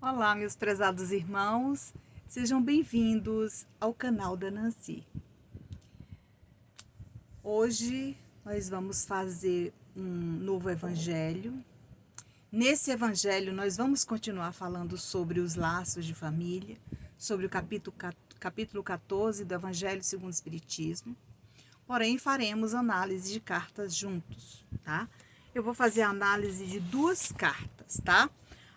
Olá, meus prezados irmãos, sejam bem-vindos ao canal da Nancy. Hoje nós vamos fazer um novo evangelho. Nesse evangelho nós vamos continuar falando sobre os laços de família, sobre o capítulo 14 do Evangelho segundo o Espiritismo. Porém, faremos análise de cartas juntos, tá? Eu vou fazer a análise de duas cartas, tá?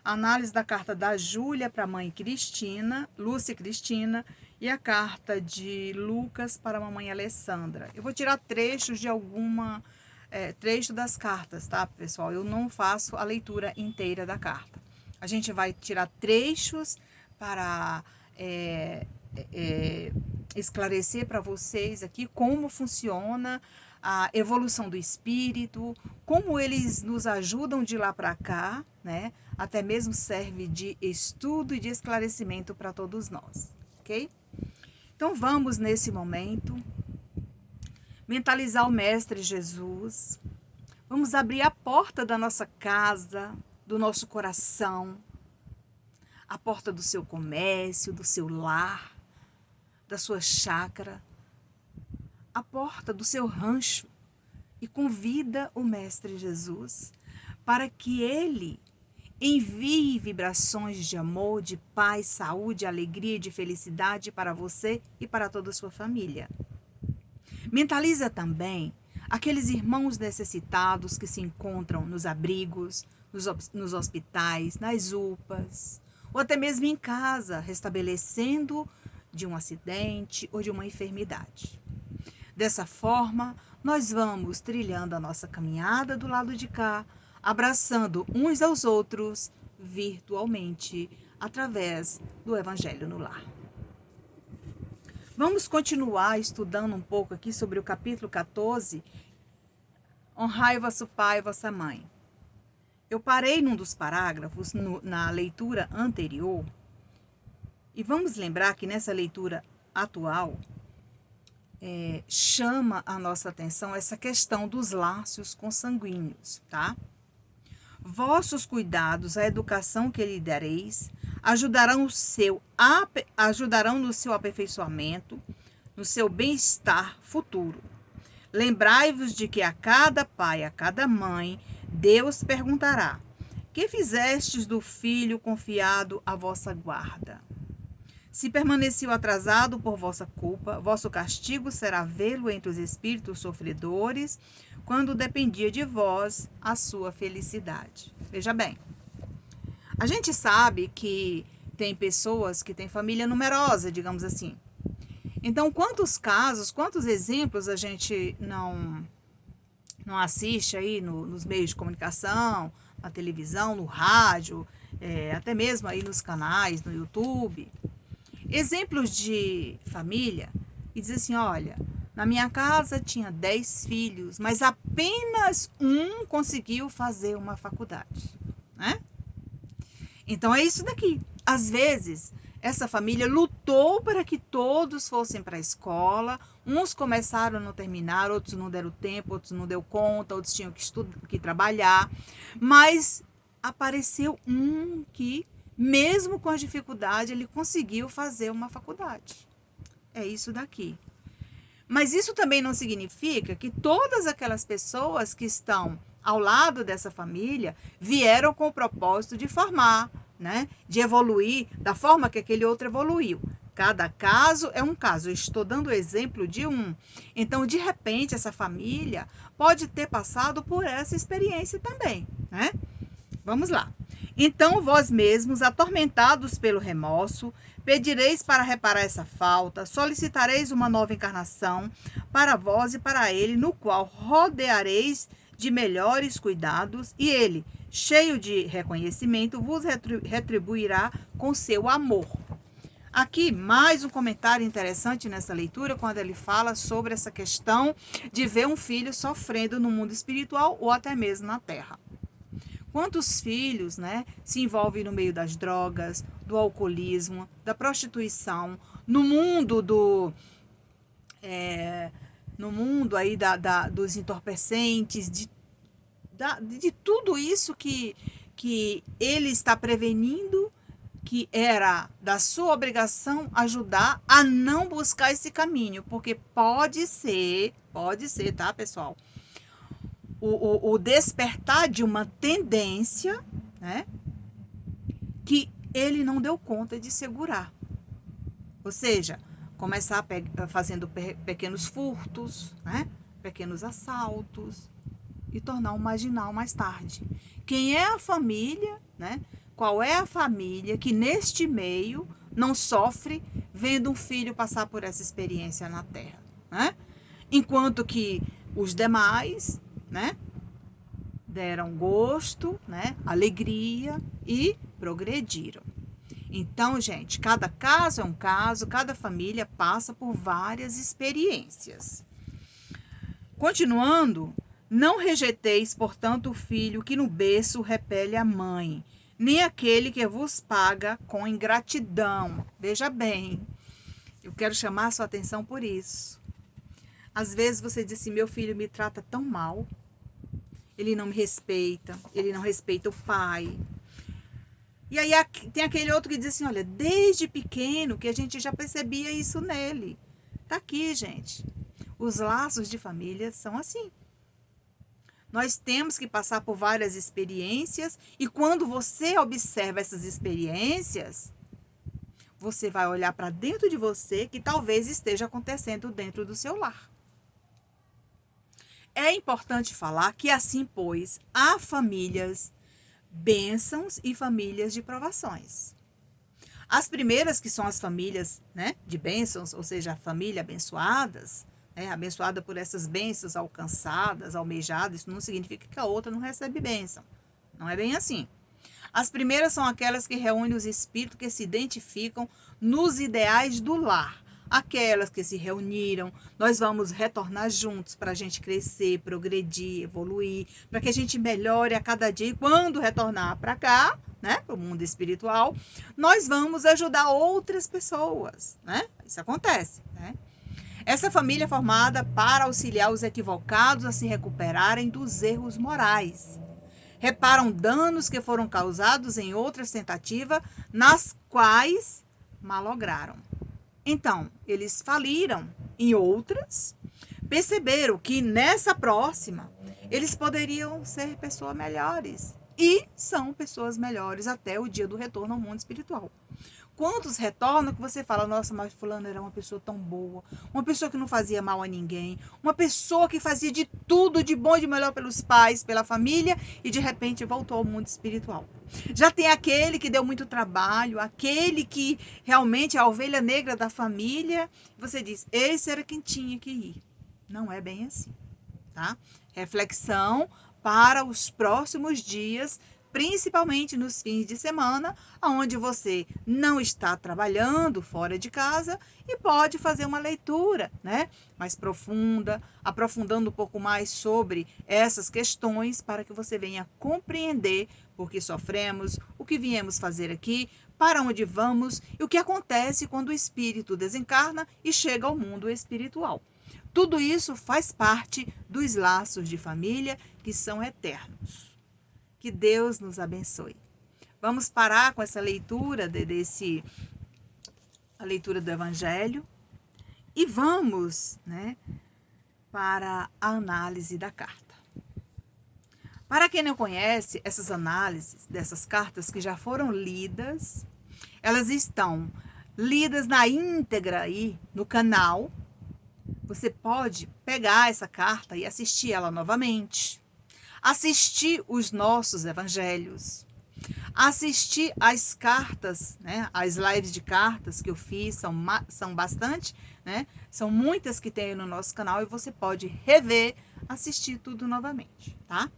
A análise da carta da Júlia para a mãe Cristina, Lúcia Cristina, e a carta de Lucas para a mamãe Alessandra. Eu vou tirar trechos de trecho das cartas, tá, pessoal? Eu não faço a leitura inteira da carta. A gente vai tirar trechos para esclarecer para vocês aqui como funciona a evolução do espírito, como eles nos ajudam de lá para cá, né? Até mesmo serve de estudo e de esclarecimento para todos nós, ok? Então vamos nesse momento mentalizar o Mestre Jesus. Vamos abrir a porta da nossa casa, do nosso coração, a porta do seu comércio, do seu lar, da sua chácara, a porta do seu rancho, e convida o Mestre Jesus para que ele envie vibrações de amor, de paz, saúde, alegria e de felicidade para você e para toda a sua família. Mentaliza também aqueles irmãos necessitados que se encontram nos abrigos, nos hospitais, nas UPAs, ou até mesmo em casa, restabelecendo de um acidente ou de uma enfermidade. Dessa forma, nós vamos trilhando a nossa caminhada do lado de cá, abraçando uns aos outros virtualmente, através do Evangelho no Lar. Vamos continuar estudando um pouco aqui sobre o capítulo 14, Honrai vosso pai e vossa mãe. Eu parei num dos parágrafos na leitura anterior, e vamos lembrar que nessa leitura atual, chama a nossa atenção essa questão dos laços consanguíneos, tá? Vossos cuidados, a educação que lhe dareis, ajudarão no seu aperfeiçoamento, no seu bem-estar futuro. Lembrai-vos de que a cada pai, a cada mãe, Deus perguntará: que fizestes do filho confiado à vossa guarda? Se permaneceu atrasado por vossa culpa, vosso castigo será vê-lo entre os espíritos sofredores, quando dependia de vós a sua felicidade. Veja bem, a gente sabe que tem pessoas que têm família numerosa, digamos assim. Então, quantos casos, quantos exemplos a gente não assiste aí nos meios de comunicação, na televisão, no rádio, até mesmo aí nos canais, no YouTube. Exemplos de família e diz assim: olha, na minha casa tinha 10 filhos, mas apenas um conseguiu fazer uma faculdade, né? Então é isso daqui. Às vezes, essa família lutou para que todos fossem para a escola, uns começaram a não terminar, outros não deram tempo, outros não deu conta, outros tinham que trabalhar, mas apareceu um que, mesmo com a dificuldade, ele conseguiu fazer uma faculdade. É isso daqui. Mas isso também não significa que todas aquelas pessoas que estão ao lado dessa família vieram com o propósito de formar, né? De evoluir da forma que aquele outro evoluiu. Cada caso é um caso. Eu estou dando o exemplo de um. Então, de repente, essa família pode ter passado por essa experiência também, né? Vamos lá. Então, vós mesmos, atormentados pelo remorso, pedireis para reparar essa falta, solicitareis uma nova encarnação para vós e para ele, no qual rodeareis de melhores cuidados, e ele, cheio de reconhecimento, vos retribuirá com seu amor. Aqui, mais um comentário interessante nessa leitura, quando ele fala sobre essa questão de ver um filho sofrendo no mundo espiritual ou até mesmo na terra. Quantos filhos, né, se envolvem no meio das drogas, do alcoolismo, da prostituição, no mundo aí dos entorpecentes, de tudo isso que ele está prevenindo, que era da sua obrigação ajudar a não buscar esse caminho, porque pode ser, tá, pessoal? O despertar de uma tendência, né, que ele não deu conta de segurar. Ou seja, começar fazendo pequenos furtos, né, pequenos assaltos e tornar um marginal mais tarde. Quem é a família, né? Qual é a família que neste meio não sofre vendo um filho passar por essa experiência na Terra, né? Enquanto que os demais, né, deram gosto, né, alegria e progrediram. Então, gente, cada caso é um caso, cada família passa por várias experiências. Continuando, não rejeiteis, portanto, o filho que no berço repele a mãe, nem aquele que vos paga com ingratidão. Veja bem, eu quero chamar a sua atenção por isso. Às vezes você diz assim, meu filho me trata tão mal, ele não me respeita, ele não respeita o pai. E aí tem aquele outro que diz assim, olha, desde pequeno que a gente já percebia isso nele. Tá aqui, gente. Os laços de família são assim. Nós temos que passar por várias experiências e quando você observa essas experiências, você vai olhar para dentro de você que talvez esteja acontecendo dentro do seu lar. É importante falar que assim, pois, há famílias bênçãos e famílias de provações. As primeiras, que são as famílias, né, de bênçãos, ou seja, a família abençoadas, abençoada por essas bênçãos alcançadas, almejadas, isso não significa que a outra não recebe bênção. Não é bem assim. As primeiras são aquelas que reúnem os espíritos que se identificam nos ideais do lar. Aquelas que se reuniram, nós vamos retornar juntos para a gente crescer, progredir, evoluir, para que a gente melhore a cada dia. E quando retornar para cá, né, para o mundo espiritual, nós vamos ajudar outras pessoas, né? Isso acontece, né? Essa família é formada para auxiliar os equivocados a se recuperarem dos erros morais. Reparam danos que foram causados em outras tentativas, nas quais malograram. Então, eles faliram em outras, perceberam que nessa próxima, eles poderiam ser pessoas melhores. E são pessoas melhores até o dia do retorno ao mundo espiritual. Quantos retornam que você fala, nossa, mas fulano era uma pessoa tão boa, uma pessoa que não fazia mal a ninguém, uma pessoa que fazia de tudo de bom e de melhor pelos pais, pela família, e de repente voltou ao mundo espiritual. Já tem aquele que deu muito trabalho, aquele que realmente é a ovelha negra da família, você diz, esse era quem tinha que ir. Não é bem assim, tá? Reflexão para os próximos dias, principalmente nos fins de semana, onde você não está trabalhando fora de casa e pode fazer uma leitura, né, mais profunda, aprofundando um pouco mais sobre essas questões para que você venha compreender por que sofremos, o que viemos fazer aqui, para onde vamos e o que acontece quando o espírito desencarna e chega ao mundo espiritual. Tudo isso faz parte dos laços de família que são eternos. Que Deus nos abençoe. Vamos parar com essa leitura a leitura do Evangelho e vamos, né, para a análise da carta. Para quem não conhece, essas análises dessas cartas que já foram lidas, elas estão lidas na íntegra aí no canal. Você pode pegar essa carta e assistir ela novamente. Assistir os nossos evangelhos, assistir as cartas, né, as lives de cartas que eu fiz, são bastante, né, são muitas que tem no nosso canal e você pode rever, assistir tudo novamente, tá?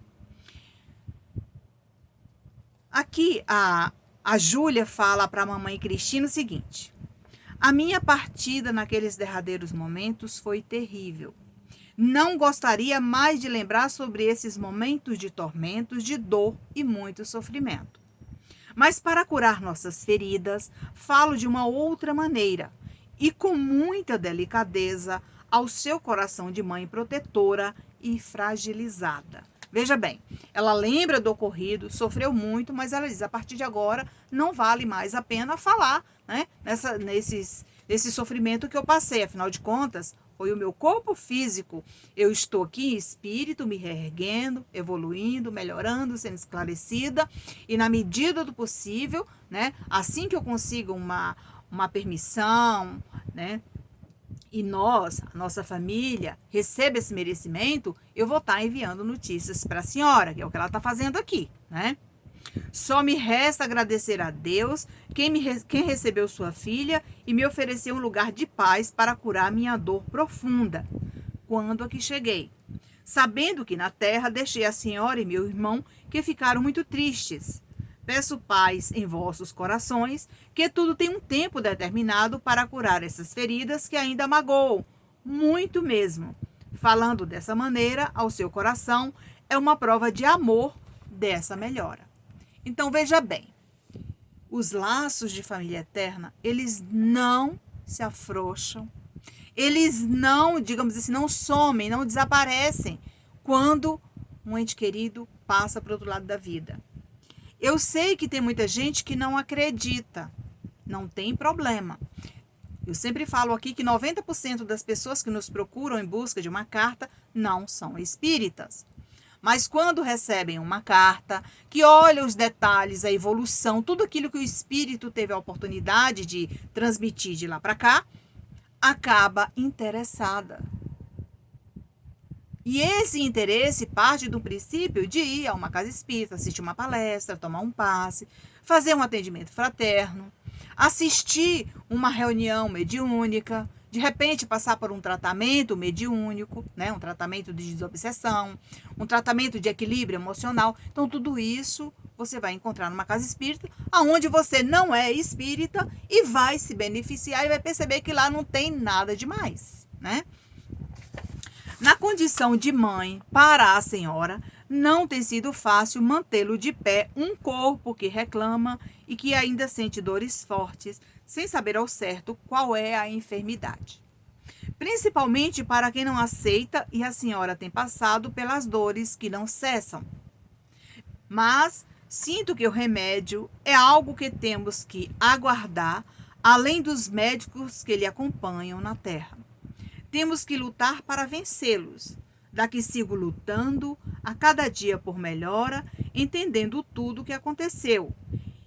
Aqui a Júlia fala para a mamãe Cristina o seguinte, a minha partida naqueles derradeiros momentos foi terrível. Não gostaria mais de lembrar sobre esses momentos de tormentos, de dor e muito sofrimento. Mas para curar nossas feridas, falo de uma outra maneira e com muita delicadeza ao seu coração de mãe protetora e fragilizada. Veja bem, ela lembra do ocorrido, sofreu muito, mas ela diz, a partir de agora não vale mais a pena falar, né, nesse sofrimento que eu passei. Afinal de contas, foi o meu corpo físico. Eu estou aqui em espírito, me reerguendo, evoluindo, melhorando, sendo esclarecida. E na medida do possível, né, assim que eu consiga uma permissão, né, e nós, a nossa família, receba esse merecimento, eu vou estar enviando notícias para a senhora, que é o que ela está fazendo aqui, né? Só me resta agradecer a Deus, quem recebeu sua filha e me ofereceu um lugar de paz para curar minha dor profunda, quando aqui cheguei. Sabendo que na terra deixei a senhora e meu irmão que ficaram muito tristes. Peço paz em vossos corações, que tudo tem um tempo determinado para curar essas feridas que ainda magoam, muito mesmo. Falando dessa maneira ao seu coração, é uma prova de amor dessa melhora. Então veja bem, os laços de família eterna, eles não se afrouxam, eles não, digamos assim, não somem, não desaparecem quando um ente querido passa para o outro lado da vida. Eu sei que tem muita gente que não acredita, não tem problema. Eu sempre falo aqui que 90% das pessoas que nos procuram em busca de uma carta não são espíritas. Mas quando recebem uma carta, que olha os detalhes, a evolução, tudo aquilo que o espírito teve a oportunidade de transmitir de lá para cá, acaba interessada. E esse interesse parte do princípio de ir a uma casa espírita, assistir uma palestra, tomar um passe, fazer um atendimento fraterno, assistir uma reunião mediúnica, de repente passar por um tratamento mediúnico, né? Um tratamento de desobsessão, um tratamento de equilíbrio emocional. Então, tudo isso você vai encontrar numa casa espírita, onde você não é espírita e vai se beneficiar e vai perceber que lá não tem nada demais, né? Na condição de mãe para a senhora, não tem sido fácil mantê-lo de pé um corpo que reclama e que ainda sente dores fortes, sem saber ao certo qual é a enfermidade. Principalmente para quem não aceita e a senhora tem passado pelas dores que não cessam. Mas sinto que o remédio é algo que temos que aguardar, além dos médicos que lhe acompanham na terra. Temos que lutar para vencê-los. Daqui sigo lutando a cada dia por melhora, entendendo tudo o que aconteceu.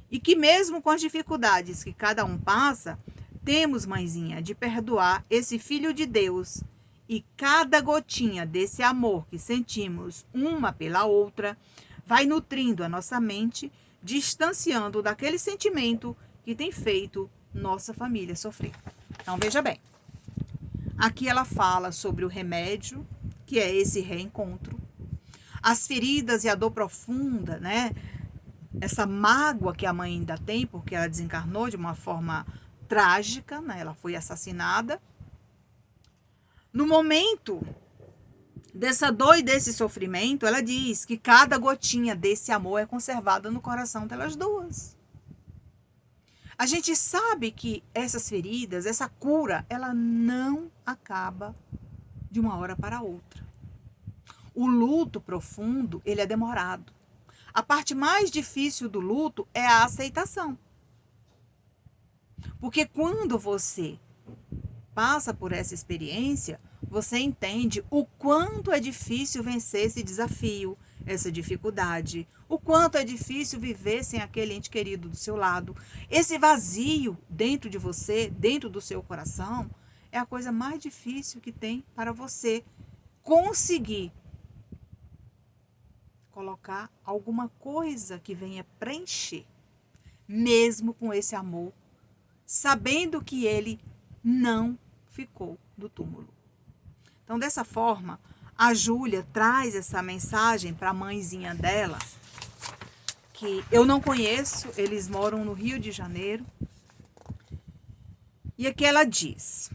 E que mesmo com as dificuldades que cada um passa, temos, mãezinha, de perdoar esse filho de Deus. E cada gotinha desse amor que sentimos uma pela outra vai nutrindo a nossa mente, distanciando daquele sentimento que tem feito nossa família sofrer. Então veja bem. Aqui ela fala sobre o remédio, que é esse reencontro, as feridas e a dor profunda, né? Essa mágoa que a mãe ainda tem, porque ela desencarnou de uma forma trágica, né? Ela foi assassinada. No momento dessa dor e desse sofrimento, ela diz que cada gotinha desse amor é conservada no coração delas duas. A gente sabe que essas feridas, essa cura, ela não acaba de uma hora para outra. O luto profundo, ele é demorado. A parte mais difícil do luto é a aceitação. Porque quando você passa por essa experiência, você entende o quanto é difícil vencer esse desafio, essa dificuldade, o quanto é difícil viver sem aquele ente querido do seu lado. Esse vazio dentro de você, dentro do seu coração, é a coisa mais difícil que tem para você conseguir colocar alguma coisa que venha preencher, mesmo com esse amor, sabendo que ele não ficou do túmulo. Então, dessa forma, a Júlia traz essa mensagem para a mãezinha dela, que eu não conheço, eles moram no Rio de Janeiro. E aqui ela diz: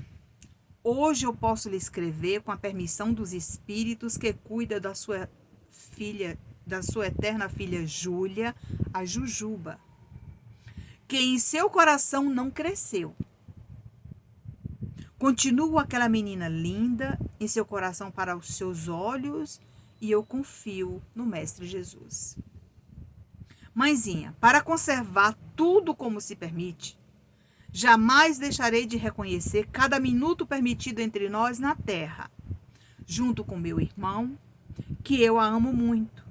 hoje eu posso lhe escrever com a permissão dos espíritos que cuida da sua filha, da sua eterna filha Júlia, a Jujuba, que em seu coração não cresceu. Continua aquela menina linda em seu coração para os seus olhos e eu confio no Mestre Jesus. Mãezinha, para conservar tudo como se permite, jamais deixarei de reconhecer cada minuto permitido entre nós na terra, junto com meu irmão, que eu a amo muito.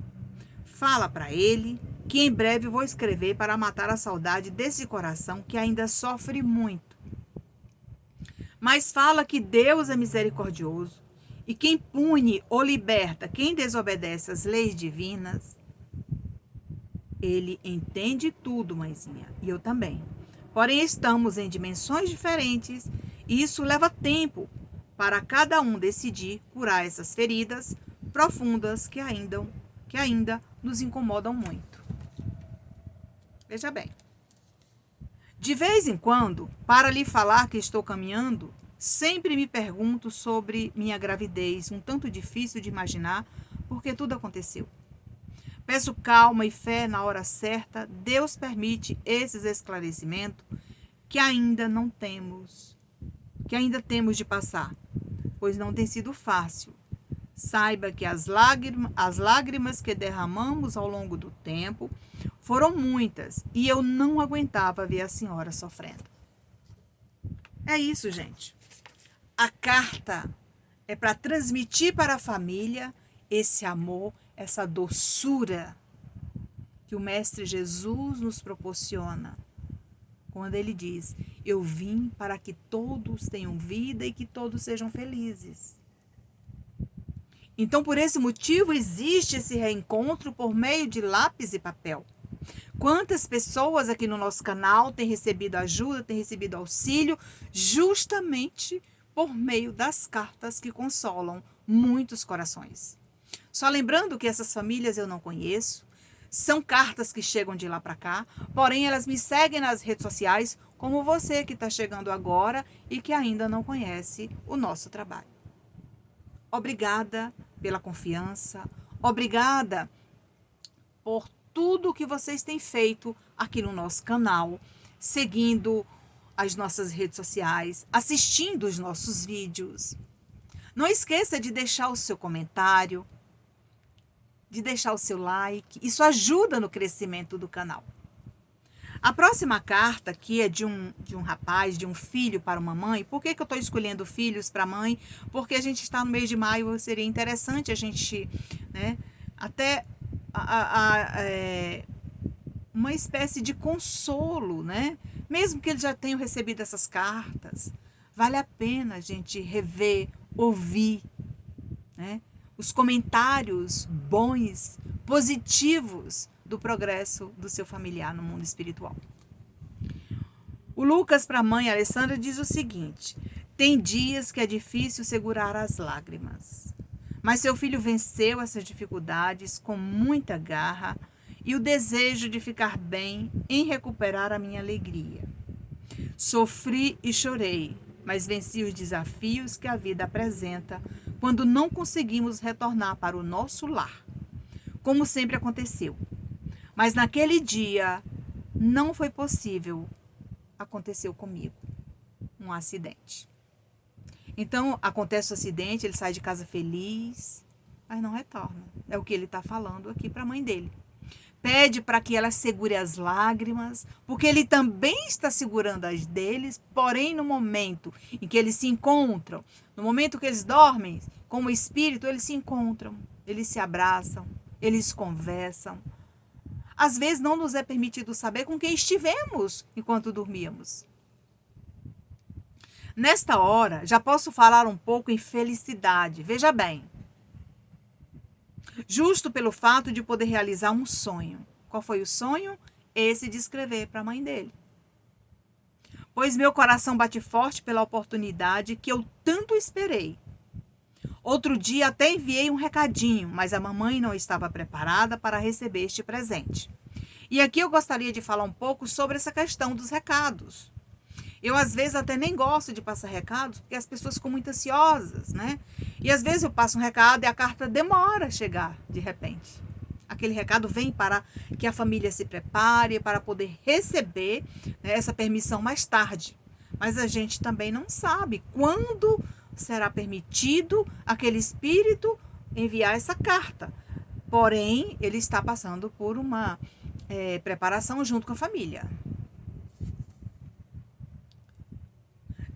Fala para ele que em breve vou escrever para matar a saudade desse coração que ainda sofre muito. Mas fala que Deus é misericordioso e quem pune ou liberta quem desobedece às leis divinas, ele entende tudo, mãezinha, e eu também. Porém, estamos em dimensões diferentes e isso leva tempo para cada um decidir curar essas feridas profundas que ainda nos incomodam muito. Veja bem. De vez em quando, para lhe falar que estou caminhando, sempre me pergunto sobre minha gravidez, um tanto difícil de imaginar, porque tudo aconteceu. Peço calma e fé na hora certa, Deus permite esses esclarecimentos que ainda temos de passar, pois não tem sido fácil. Saiba que as lágrimas que derramamos ao longo do tempo foram muitas e eu não aguentava ver a senhora sofrendo. É isso, gente. A carta é para transmitir para a família esse amor, essa doçura que o Mestre Jesus nos proporciona. Quando ele diz, eu vim para que todos tenham vida e que todos sejam felizes. Então, por esse motivo, existe esse reencontro por meio de lápis e papel. Quantas pessoas aqui no nosso canal têm recebido ajuda, têm recebido auxílio, justamente por meio das cartas que consolam muitos corações. Só lembrando que essas famílias eu não conheço, são cartas que chegam de lá para cá, porém elas me seguem nas redes sociais, como você que está chegando agora e que ainda não conhece o nosso trabalho. Obrigada pela confiança, obrigada por tudo que vocês têm feito aqui no nosso canal, seguindo as nossas redes sociais, assistindo os nossos vídeos. Não esqueça de deixar o seu comentário, de deixar o seu like, isso ajuda no crescimento do canal. A próxima carta aqui é de um rapaz, de um filho para uma mãe. Por que eu estou escolhendo filhos para mãe? Porque a gente está no mês de maio, seria interessante a gente, né, até uma espécie de consolo, né? Mesmo que eles já tenham recebido essas cartas, vale a pena a gente rever, ouvir, né, os comentários bons, positivos do progresso do seu familiar no mundo espiritual. O Lucas para a mãe Alessandra diz o seguinte: tem dias que é difícil segurar as lágrimas, mas seu filho venceu essas dificuldades com muita garra e o desejo de ficar bem em recuperar a minha alegria. Sofri e chorei, mas venci os desafios que a vida apresenta quando não conseguimos retornar para o nosso lar, como sempre aconteceu. Mas naquele dia não foi possível. Aconteceu comigo um acidente. Então, acontece o acidente, ele sai de casa feliz, mas não retorna. É o que ele está falando aqui para a mãe dele. Pede para que ela segure as lágrimas, porque ele também está segurando as deles, porém no momento em que eles se encontram, no momento que eles dormem, como espírito, eles se encontram, eles se abraçam, eles conversam. Às vezes não nos é permitido saber com quem estivemos enquanto dormíamos. Nesta hora, já posso falar um pouco em felicidade. Veja bem. Justo pelo fato de poder realizar um sonho. Qual foi o sonho? Esse de escrever para a mãe dele. Pois meu coração bate forte pela oportunidade que eu tanto esperei. Outro dia até enviei um recadinho, mas a mamãe não estava preparada para receber este presente. E aqui eu gostaria de falar um pouco sobre essa questão dos recados. Eu, às vezes, até nem gosto de passar recados, porque as pessoas ficam muito ansiosas, né? E, às vezes, eu passo um recado e a carta demora a chegar, de repente. Aquele recado vem para que a família se prepare, para poder receber, né, essa permissão mais tarde. Mas a gente também não sabe quando será permitido aquele espírito enviar essa carta. Porém, ele está passando por uma preparação junto com a família.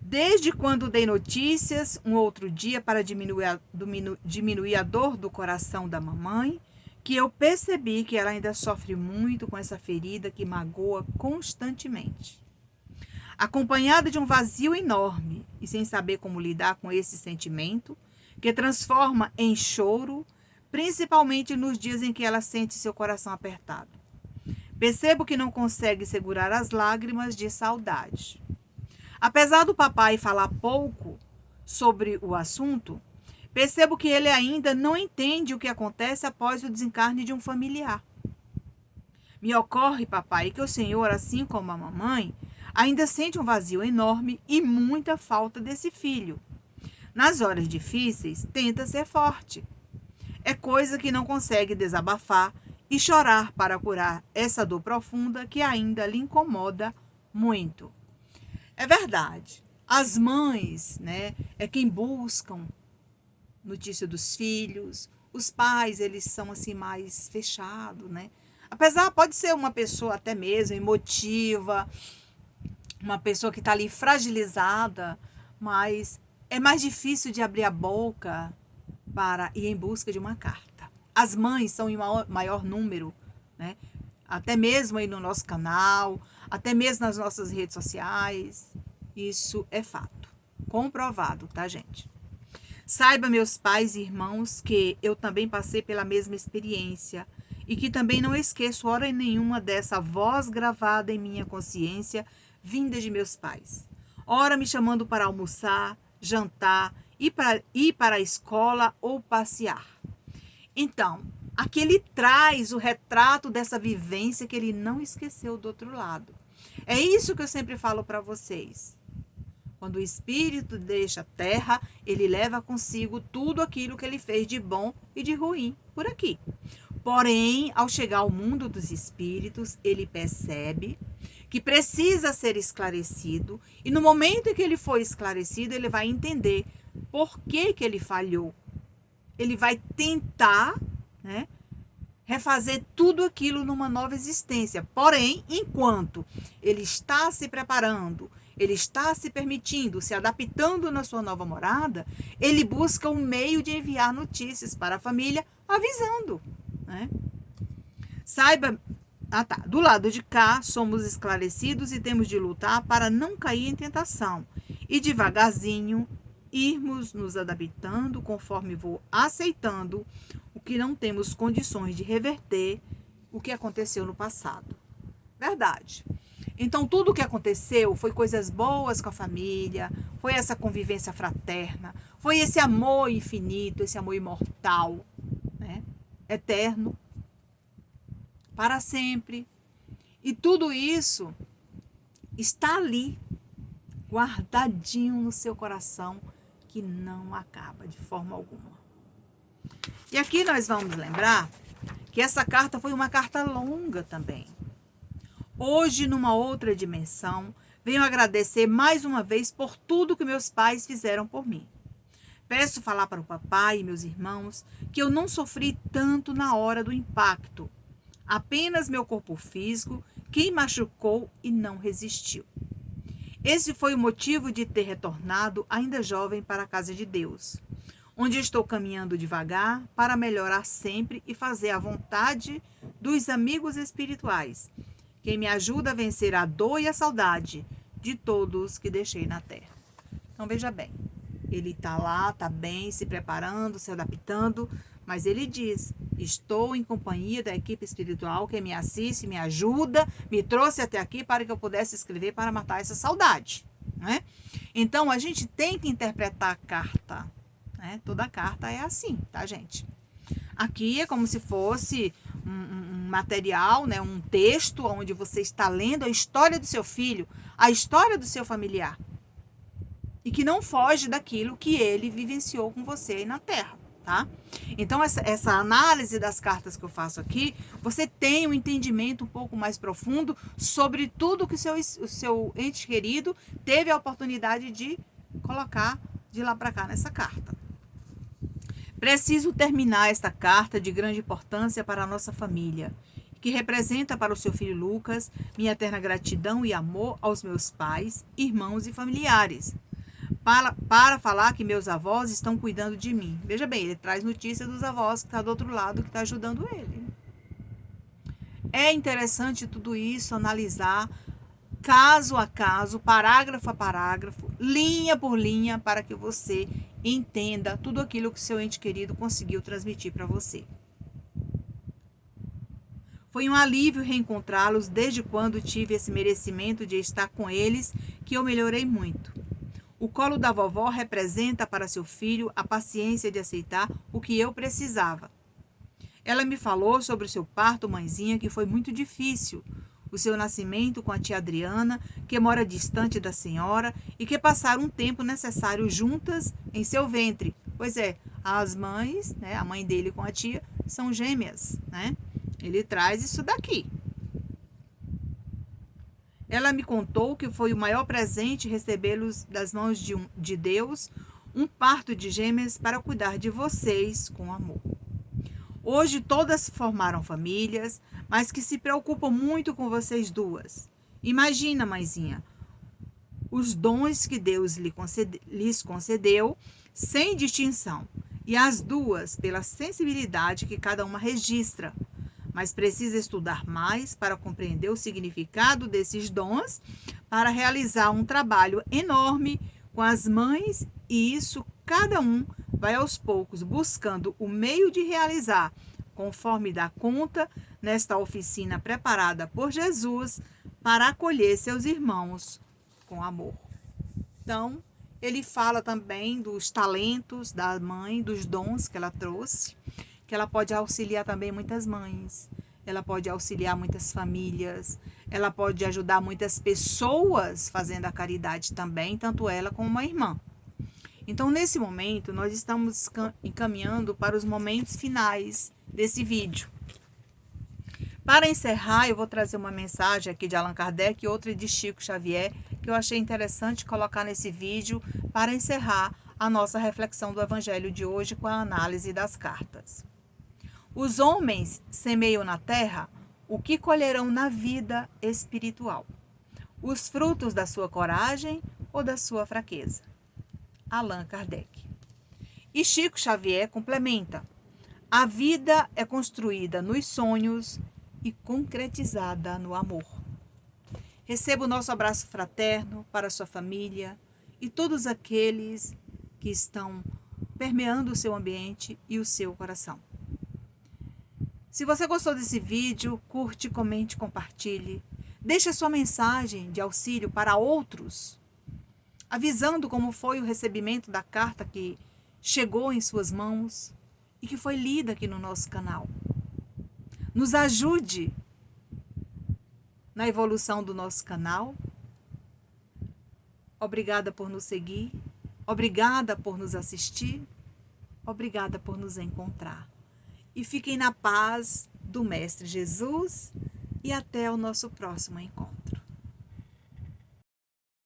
Desde quando dei notícias um outro dia para diminuir a dor do coração da mamãe, que eu percebi que ela ainda sofre muito com essa ferida que magoa constantemente. Acompanhada de um vazio enorme e sem saber como lidar com esse sentimento, que transforma em choro, principalmente nos dias em que ela sente seu coração apertado. Percebo que não consegue segurar as lágrimas de saudade. Apesar do papai falar pouco sobre o assunto, percebo que ele ainda não entende o que acontece após o desencarne de um familiar. Me ocorre, papai, que o senhor, assim como a mamãe, ainda sente um vazio enorme e muita falta desse filho. Nas horas difíceis, tenta ser forte. É coisa que não consegue desabafar e chorar para curar essa dor profunda que ainda lhe incomoda muito. É verdade. As mães, né, é quem buscam notícia dos filhos. Os pais, eles são assim mais fechados, né? Apesar, pode ser uma pessoa até mesmo emotiva, uma pessoa que está ali fragilizada, mas é mais difícil de abrir a boca para ir em busca de uma carta. As mães são em maior número, né? Até mesmo aí no nosso canal, até mesmo nas nossas redes sociais. Isso é fato. Comprovado, tá, gente? Saiba, meus pais e irmãos, que eu também passei pela mesma experiência e que também não esqueço hora nenhuma dessa voz gravada em minha consciência, vinda de meus pais. Ora me chamando para almoçar, jantar, ir para a escola ou passear. Então, aqui ele traz o retrato dessa vivência que ele não esqueceu do outro lado. É isso que eu sempre falo para vocês. Quando o espírito deixa a terra, ele leva consigo tudo aquilo que ele fez de bom e de ruim por aqui. Porém, ao chegar ao mundo dos espíritos, ele percebe que precisa ser esclarecido e no momento em que ele for esclarecido, ele vai entender por que ele falhou. Ele vai tentar, né, refazer tudo aquilo numa nova existência. Porém, enquanto ele está se preparando, ele está se permitindo, se adaptando na sua nova morada, ele busca um meio de enviar notícias para a família, avisando, né? Saiba, do lado de cá, somos esclarecidos e temos de lutar para não cair em tentação. E devagarzinho, irmos nos adaptando conforme vou aceitando o que não temos condições de reverter o que aconteceu no passado. Verdade. Então, tudo o que aconteceu foi coisas boas com a família, foi essa convivência fraterna, foi esse amor infinito, esse amor imortal, né? Eterno, para sempre. E tudo isso está ali, guardadinho no seu coração, que não acaba de forma alguma. E aqui nós vamos lembrar que essa carta foi uma carta longa também. Hoje, numa outra dimensão, venho agradecer mais uma vez por tudo que meus pais fizeram por mim. Peço falar para o papai e meus irmãos que eu não sofri tanto na hora do impacto. Apenas meu corpo físico que machucou e não resistiu. Esse foi o motivo de ter retornado ainda jovem para a casa de Deus, onde estou caminhando devagar para melhorar sempre e fazer a vontade dos amigos espirituais, quem me ajuda a vencer a dor e a saudade de todos que deixei na terra. Então veja bem, ele está lá, está bem, se preparando, se adaptando, mas ele diz, estou em companhia da equipe espiritual que me assiste, me ajuda, me trouxe até aqui para que eu pudesse escrever para matar essa saudade, né? Então a gente tem que interpretar a carta, né? Toda carta é assim, tá, gente? Aqui é como se fosse um material, né? Um texto onde você está lendo a história do seu filho, a história do seu familiar. E que não foge daquilo que ele vivenciou com você aí na Terra, tá? Então, essa análise das cartas que eu faço aqui, você tem um entendimento um pouco mais profundo sobre tudo que o seu ente querido teve a oportunidade de colocar de lá para cá nessa carta. Preciso terminar esta carta de grande importância para a nossa família, que representa para o seu filho Lucas minha eterna gratidão e amor aos meus pais, irmãos e familiares. Para falar que meus avós estão cuidando de mim. Veja bem, ele traz notícia dos avós que está do outro lado, que está ajudando ele. É interessante tudo isso, analisar caso a caso, parágrafo a parágrafo, linha por linha, para que você entenda tudo aquilo que seu ente querido conseguiu transmitir para você. Foi um alívio reencontrá-los desde quando tive esse merecimento de estar com eles, que eu melhorei muito. O colo da vovó representa para seu filho a paciência de aceitar o que eu precisava. Ela me falou sobre o seu parto, mãezinha, que foi muito difícil. O seu nascimento com a tia Adriana, que mora distante da senhora e que passaram um tempo necessário juntas em seu ventre. Pois é, as mães, né, a mãe dele com a tia, são gêmeas, né? Ele traz isso daqui. Ela me contou que foi o maior presente recebê-los das mãos de Deus, um parto de gêmeas para cuidar de vocês com amor. Hoje todas formaram famílias, mas que se preocupam muito com vocês duas. Imagina, mãezinha, os dons que Deus lhes concedeu, sem distinção, e as duas pela sensibilidade que cada uma registra. Mas precisa estudar mais para compreender o significado desses dons, para realizar um trabalho enorme com as mães, e isso cada um vai aos poucos buscando o meio de realizar, conforme dá conta, nesta oficina preparada por Jesus para acolher seus irmãos com amor. Então, ele fala também dos talentos da mãe, dos dons que ela trouxe, que ela pode auxiliar também muitas mães, ela pode auxiliar muitas famílias, ela pode ajudar muitas pessoas fazendo a caridade também, tanto ela como uma irmã. Então, nesse momento, nós estamos encaminhando para os momentos finais desse vídeo. Para encerrar, eu vou trazer uma mensagem aqui de Allan Kardec e outra de Chico Xavier, que eu achei interessante colocar nesse vídeo para encerrar a nossa reflexão do Evangelho de hoje com a análise das cartas. Os homens semeiam na terra o que colherão na vida espiritual, os frutos da sua coragem ou da sua fraqueza. Allan Kardec. E Chico Xavier complementa: a vida é construída nos sonhos e concretizada no amor. Receba o nosso abraço fraterno para a sua família e todos aqueles que estão permeando o seu ambiente e o seu coração. Se você gostou desse vídeo, curte, comente, compartilhe. Deixe a sua mensagem de auxílio para outros, avisando como foi o recebimento da carta que chegou em suas mãos e que foi lida aqui no nosso canal. Nos ajude na evolução do nosso canal. Obrigada por nos seguir, obrigada por nos assistir, obrigada por nos encontrar. E fiquem na paz do Mestre Jesus e até o nosso próximo encontro.